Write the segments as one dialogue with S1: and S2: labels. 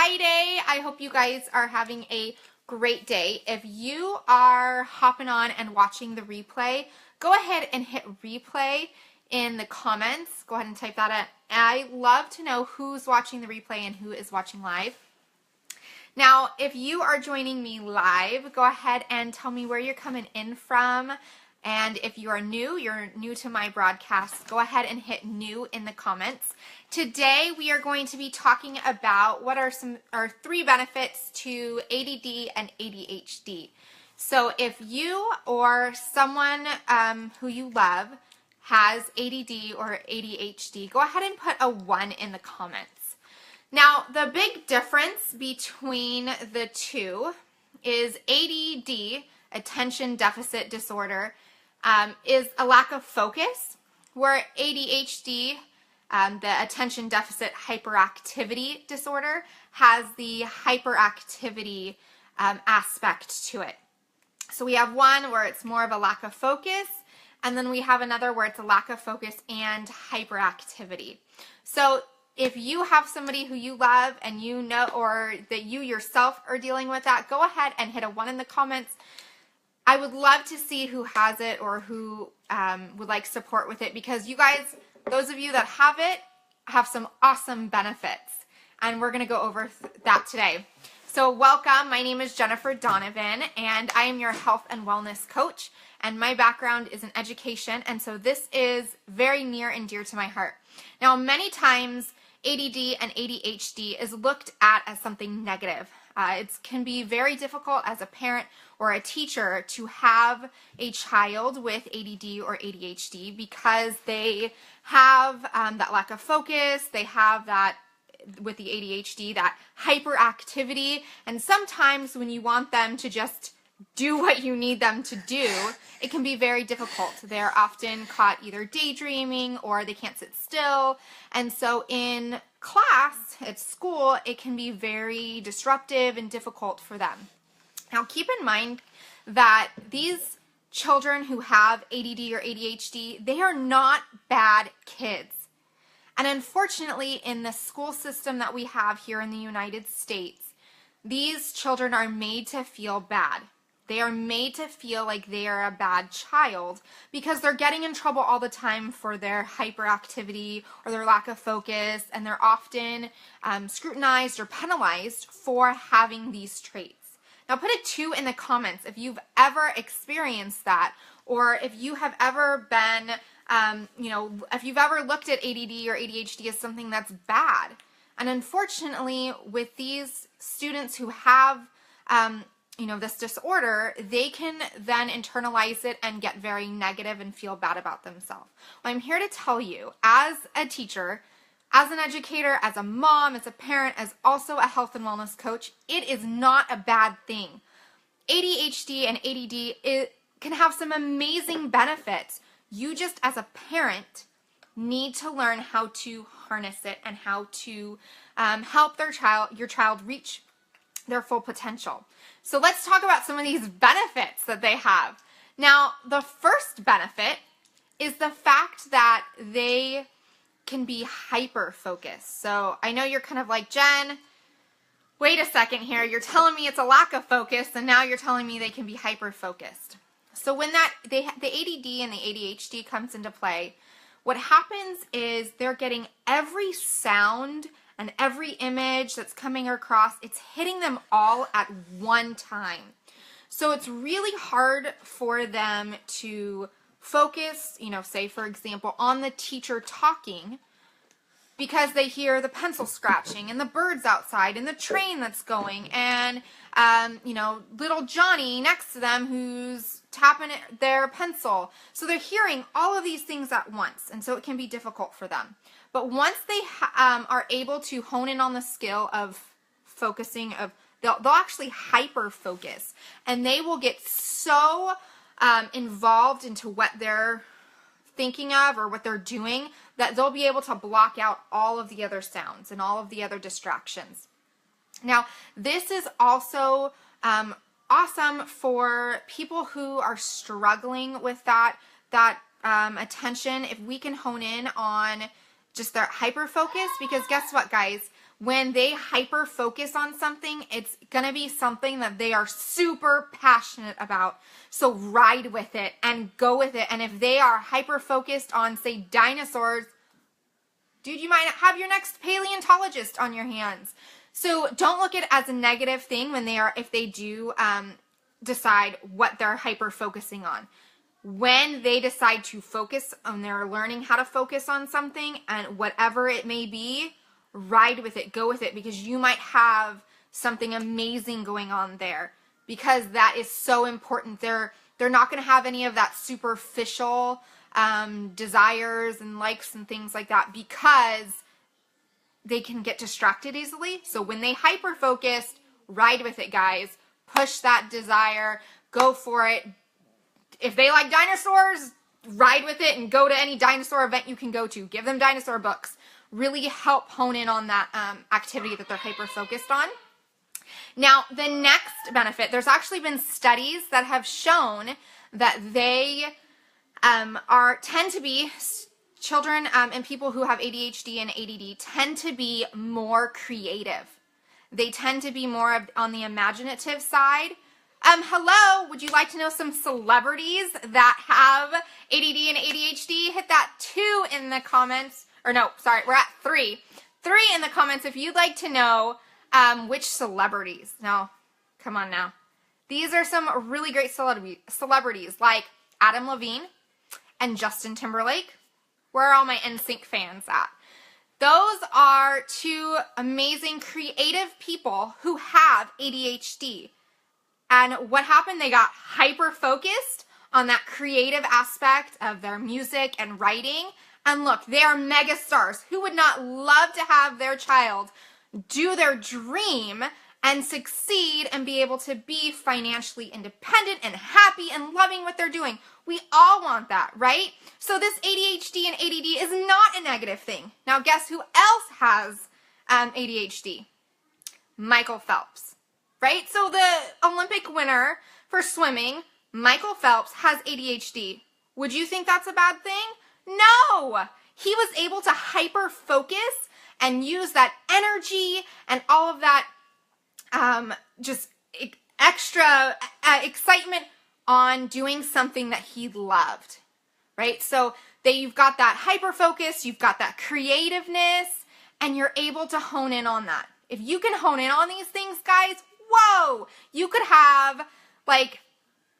S1: Friday. I hope you guys are having a great day. If you are hopping on and watching the replay, go ahead and hit replay in the comments. Go ahead and type that in. I love to know who's watching the replay and who is watching live. Now, if you are joining me live, go ahead and tell me where you're coming in from. And if you're new to my broadcast, go ahead and hit new in the comments. Today, we are going to be talking about what are three benefits to ADD and ADHD. So if you or someone who you love has ADD or ADHD, go ahead and put a 1 in the comments. Now, the big difference between the two is ADD, attention deficit disorder, is a lack of focus, where ADHD, the attention deficit hyperactivity disorder, has the hyperactivity aspect to it. So we have one where it's more of a lack of focus, and then we have another where it's a lack of focus and hyperactivity. So if you have somebody who you love and you know, or that you yourself are dealing with that, go ahead and hit a 1 in the comments. I would love to see who has it or who would like support with it, because you guys, those of you that have it, have some awesome benefits. And we're going to go over that today. So welcome. My name is Jennifer Donovan, and I am your health and wellness coach. And my background is in education, and so this is very near and dear to my heart. Now, many times, ADD and ADHD is looked at as something negative. It can be very difficult as a parent or a teacher to have a child with ADD or ADHD because they have that lack of focus, they have that, with the ADHD, that hyperactivity, and sometimes when you want them to just do what you need them to do, it can be very difficult. They're often caught either daydreaming or they can't sit still, and so in class, at school, it can be very disruptive and difficult for them. Now, keep in mind that these children who have ADD or ADHD, they are not bad kids. And unfortunately, in the school system that we have here in the United States, these children are made to feel bad. They are made to feel like they are a bad child because they're getting in trouble all the time for their hyperactivity or their lack of focus, and they're often scrutinized or penalized for having these traits. Now, put a 2 in the comments if you've ever experienced that, or if you have ever been, if you've ever looked at ADD or ADHD as something that's bad. And unfortunately, with these students who have this disorder, they can then internalize it and get very negative and feel bad about themselves. Well, I'm here to tell you, as a teacher, as an educator, as a mom, as a parent, as also a health and wellness coach, it is not a bad thing. ADHD and ADD can have some amazing benefits. You just, as a parent, need to learn how to harness it and how to help your child reach their full potential. So let's talk about some of these benefits that they have. Now, the first benefit is the fact that they can be hyper-focused. So I know you're kind of like, Jen, wait a second here. You're telling me it's a lack of focus, and now you're telling me they can be hyper-focused. So when the ADD and the ADHD comes into play, what happens is they're getting every sound and every image that's coming across, it's hitting them all at one time. So it's really hard for them to focus, say for example, on the teacher talking, because they hear the pencil scratching and the birds outside and the train that's going and, little Johnny next to them who's tapping their pencil. So they're hearing all of these things at once, and so it can be difficult for them. But once they are able to hone in on the skill of focusing, they'll actually hyper-focus, and they will get so involved into what they're thinking of or what they're doing that they'll be able to block out all of the other sounds and all of the other distractions. Now, this is also awesome for people who are struggling with that attention. If we can hone in on just their hyper focus, because guess what, guys? When they hyper focus on something, it's going to be something that they are super passionate about. So ride with it and go with it. And if they are hyper focused on, say, dinosaurs, dude, you might have your next paleontologist on your hands. So don't look at it as a negative thing if they do decide what they're hyper focusing on. When they decide to focus on, they're learning how to focus on something, and whatever it may be, ride with it, go with it, because you might have something amazing going on there, because that is so important. They're not going to have any of that superficial desires and likes and things like that, because they can get distracted easily. So when they hyper focus, ride with it, guys. Push that desire, go for it. If they like dinosaurs, ride with it and go to any dinosaur event you can go to. Give them dinosaur books. Really help hone in on that activity that they're hyper-focused on. Now, the next benefit, there's actually been studies that have shown that they tend to be, children and people who have ADHD and ADD tend to be more creative. They tend to be more on the imaginative side. Hello, would you like to know some celebrities that have ADD and ADHD? Hit that 2 in the comments. Or no, sorry, we're at 3. 3 in the comments if you'd like to know which celebrities. Now, come on now. These are some really great celebrities like Adam Levine and Justin Timberlake. Where are all my NSYNC fans at? Those are 2 amazing creative people who have ADHD. And what happened? They got hyper-focused on that creative aspect of their music and writing. And look, they are mega stars. Who would not love to have their child do their dream and succeed and be able to be financially independent and happy and loving what they're doing? We all want that, right? So this ADHD and ADD is not a negative thing. Now, guess who else has ADHD? Michael Phelps. Right? So the Olympic winner for swimming, Michael Phelps, has ADHD. Would you think that's a bad thing? No! He was able to hyper focus and use that energy and all of that just extra excitement on doing something that he loved. Right? So you've got that hyper focus, you've got that creativeness, and you're able to hone in on that. If you can hone in on these things, guys, whoa, you could have, like,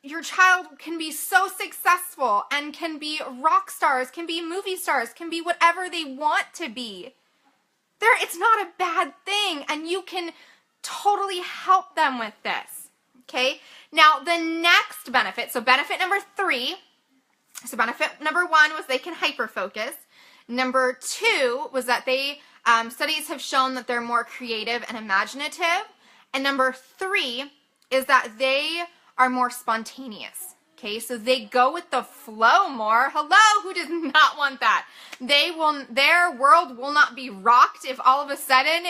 S1: your child can be so successful and can be rock stars, can be movie stars, can be whatever they want to be. It's not a bad thing, and you can totally help them with this, okay? Now, the next benefit, so benefit number 3, so benefit number 1 was they can hyper-focus. Number 2 was that studies have shown that they're more creative and imaginative. And number 3 is that they are more spontaneous, okay? So they go with the flow more. Hello, who does not want that? Their world will not be rocked if all of a sudden,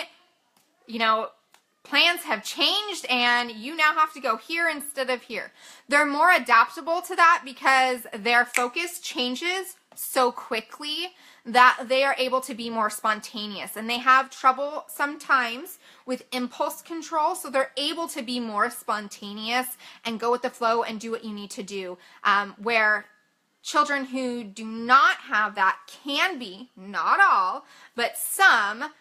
S1: plans have changed and you now have to go here instead of here. They're more adaptable to that because their focus changes so quickly that they are able to be more spontaneous, and they have trouble sometimes with impulse control, so they're able to be more spontaneous and go with the flow and do what you need to do, where children who do not have that can be, not all, but some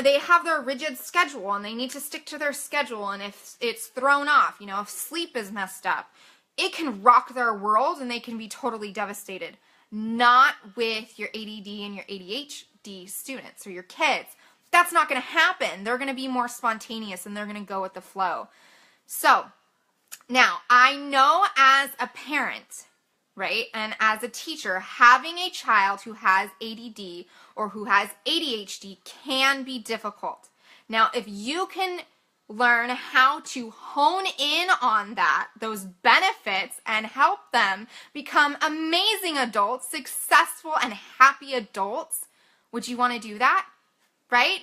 S1: they have their rigid schedule and they need to stick to their schedule, and if it's thrown off, if sleep is messed up, it can rock their world and they can be totally devastated. Not with your ADD and your ADHD students or your kids. That's not going to happen. They're going to be more spontaneous and they're going to go with the flow. So, now, I know as a parent, right, and as a teacher, having a child who has ADD or who has ADHD can be difficult. Now, if you can learn how to hone in on those benefits, and help them become amazing adults, successful and happy adults, would you want to do that? Right?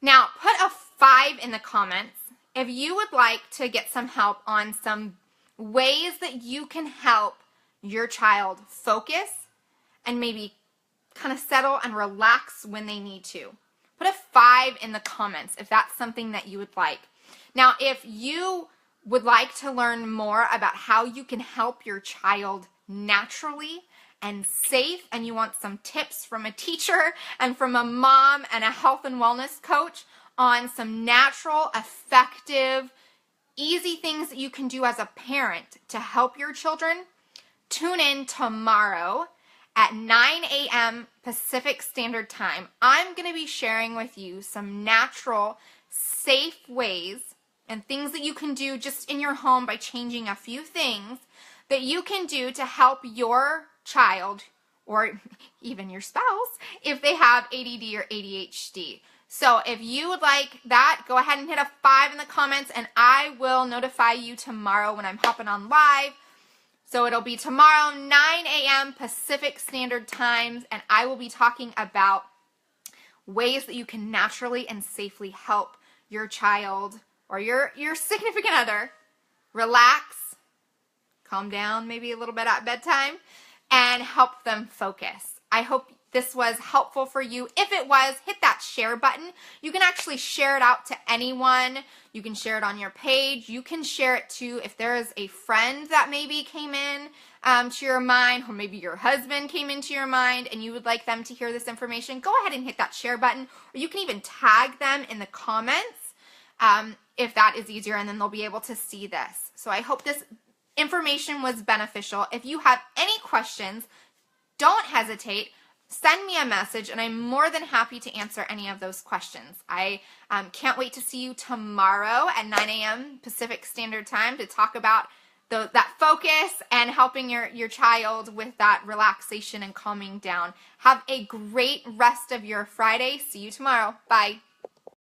S1: Now, put a 5 in the comments if you would like to get some help on some ways that you can help your child focus and maybe kind of settle and relax when they need to. put a 5 in the comments if that's something that you would like. Now, if you would like to learn more about how you can help your child naturally and safe, and you want some tips from a teacher and from a mom and a health and wellness coach on some natural, effective, easy things that you can do as a parent to help your children, tune in tomorrow at 9 a.m. Pacific Standard Time. I'm going to be sharing with you some natural, safe ways and things that you can do just in your home by changing a few things that you can do to help your child or even your spouse if they have ADD or ADHD. So if you would like that, go ahead and hit a 5 in the comments, and I will notify you tomorrow when I'm hopping on live. So it'll be tomorrow, 9 a.m. Pacific Standard Times, and I will be talking about ways that you can naturally and safely help your child or your significant other relax, calm down maybe a little bit at bedtime, and help them focus. I hope this was helpful for you. If it was, hit that share button. You can actually share it out to anyone. You can share it on your page. You can share it to if there is a friend that maybe came in to your mind, or maybe your husband came into your mind and you would like them to hear this information. Go ahead and hit that share button, or you can even tag them in the comments if that is easier, and then they'll be able to see this. So I hope this information was beneficial. If you have any questions, don't hesitate. Send me a message, and I'm more than happy to answer any of those questions. I can't wait to see you tomorrow at 9 a.m. Pacific Standard Time to talk about that focus and helping your child with that relaxation and calming down. Have a great rest of your Friday. See you tomorrow. Bye.